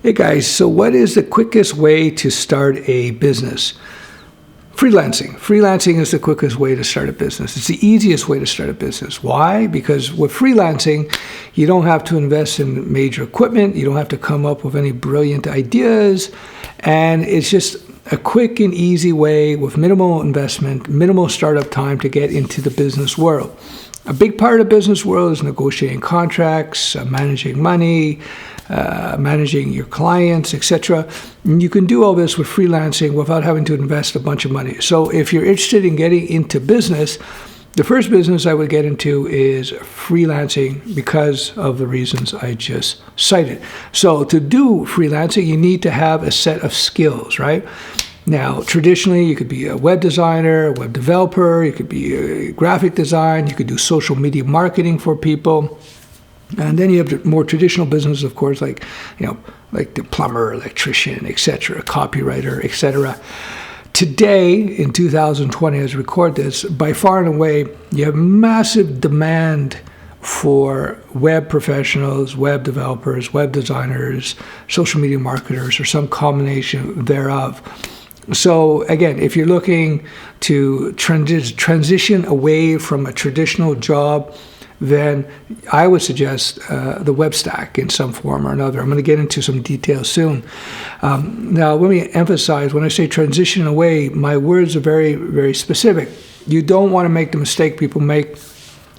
Hey guys, so what is the quickest way to start a business? Freelancing. Freelancing is the quickest way to start a business. It's the easiest way to start a business. Why? Because with freelancing, you don't have to invest in major equipment. You don't have to come up with any brilliant ideas. And it's just a quick and easy way with minimal investment, minimal startup time to get into the business world. A big part of the business world is negotiating contracts, managing money, managing your clients, etc. You can do all this with freelancing without having to invest a bunch of money. So if you're interested in getting into business, the first business I would get into is freelancing because of the reasons I just cited. So to do freelancing, you need to have a set of skills, right? Now, traditionally, you could be a web designer, a web developer, you could be a graphic design, you could do social media marketing for people. And then you have the more traditional business, of course, like the plumber, electrician, etc., copywriter, etc. Today, in 2020, as I record this, by far and away, you have massive demand for web professionals, web developers, web designers, social media marketers, or some combination thereof. So again, if you're looking to transition away from a traditional job, then I would suggest the web stack in some form or another. I'm going to get into some details soon. Now, let me emphasize, when I say transition away, my words are very, very specific. You don't want to make the mistake people make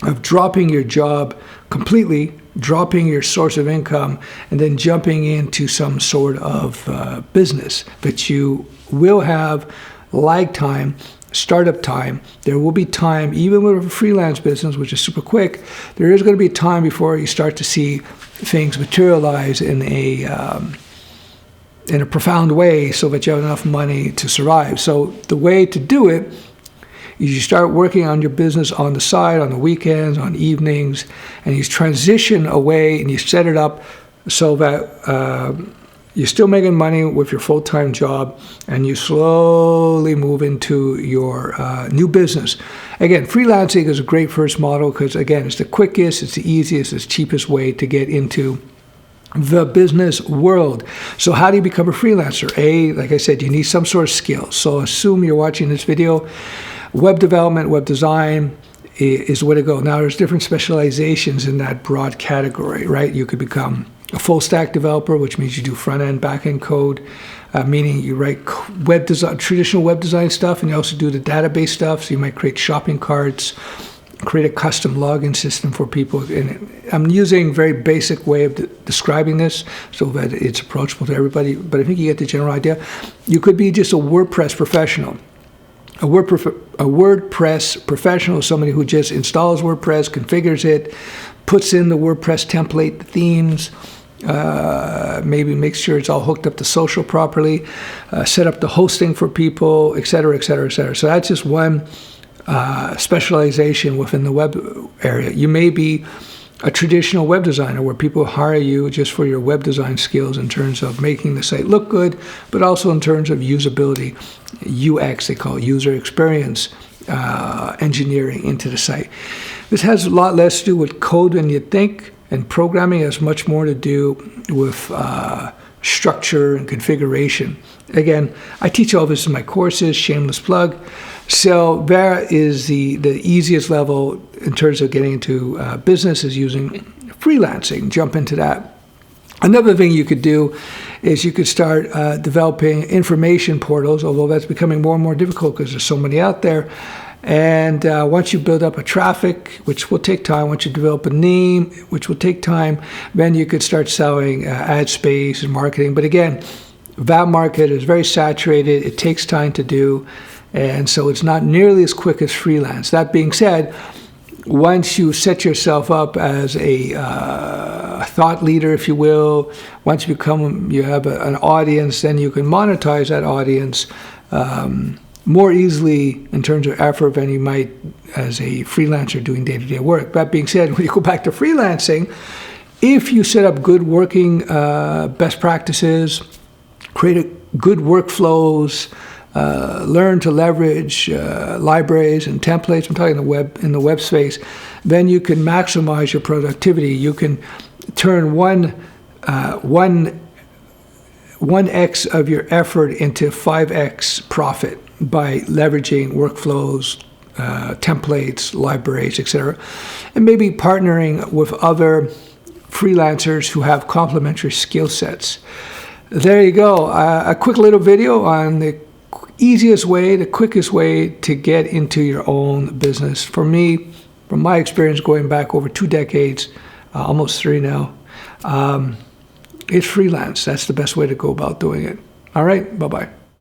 of dropping your job completely, dropping your source of income, and then jumping into some sort of business that you will have lag time, startup time. There will be time, even with a freelance business, which is super quick, there is going to be time before you start to see things materialize in a profound way so that you have enough money to survive. So the way to do it is you start working on your business on the side, on the weekends, on evenings, and you transition away and you set it up so that you're still making money with your full-time job, and you slowly move into your new business. Again, freelancing is a great first model because, again, it's the quickest, it's the easiest, it's the cheapest way to get into the business world. So how do you become a freelancer? Like I said, you need some sort of skill. So assume you're watching this video. Web development, web design is the way to go. Now, there's different specializations in that broad category, right? You could become a full stack developer, which means you do front end, back end code, meaning you write web design, traditional web design stuff, and you also do the database stuff. So you might create shopping carts, create a custom login system for people. And I'm using a very basic way of describing this so that it's approachable to everybody, but I think you get the general idea. You could be just a WordPress professional. A WordPress professional is somebody who just installs WordPress, configures it, puts in the WordPress template, the themes, maybe makes sure it's all hooked up to social properly, set up the hosting for people, et cetera, et cetera, et cetera. So that's just one specialization within the web area. You may be a traditional web designer where people hire you just for your web design skills in terms of making the site look good, but also in terms of usability, UX, they call it, user experience engineering into the site. This has a lot less to do with code than you'd think, and programming has much more to do with structure and configuration. Again, I teach all this in my courses, shameless plug. So there is the easiest level in terms of getting into business is using freelancing. Jump into that. Another thing you could do is you could start developing information portals, although that's becoming more and more difficult because there's so many out there. And once you build up a traffic, which will take time, once you develop a name, which will take time, then you could start selling ad space and marketing. But again, that market is very saturated. It takes time to do. And so it's not nearly as quick as freelance. That being said, once you set yourself up as a thought leader, if you will, once you have an audience, then you can monetize that audience more easily in terms of effort than you might as a freelancer doing day-to-day work. That being said, when you go back to freelancing, if you set up good working best practices, create good workflows, learn to leverage libraries and templates, I'm talking in the web space, then you can maximize your productivity. You can turn one 1x of your effort into 5x profit by leveraging workflows, templates, libraries, etc., and maybe partnering with other freelancers who have complementary skill sets. There you go. A quick little video on the easiest way, the quickest way to get into your own business. For me, from my experience going back over 2 decades, almost 3 now, it's freelance. That's the best way to go about doing it. All right, bye-bye.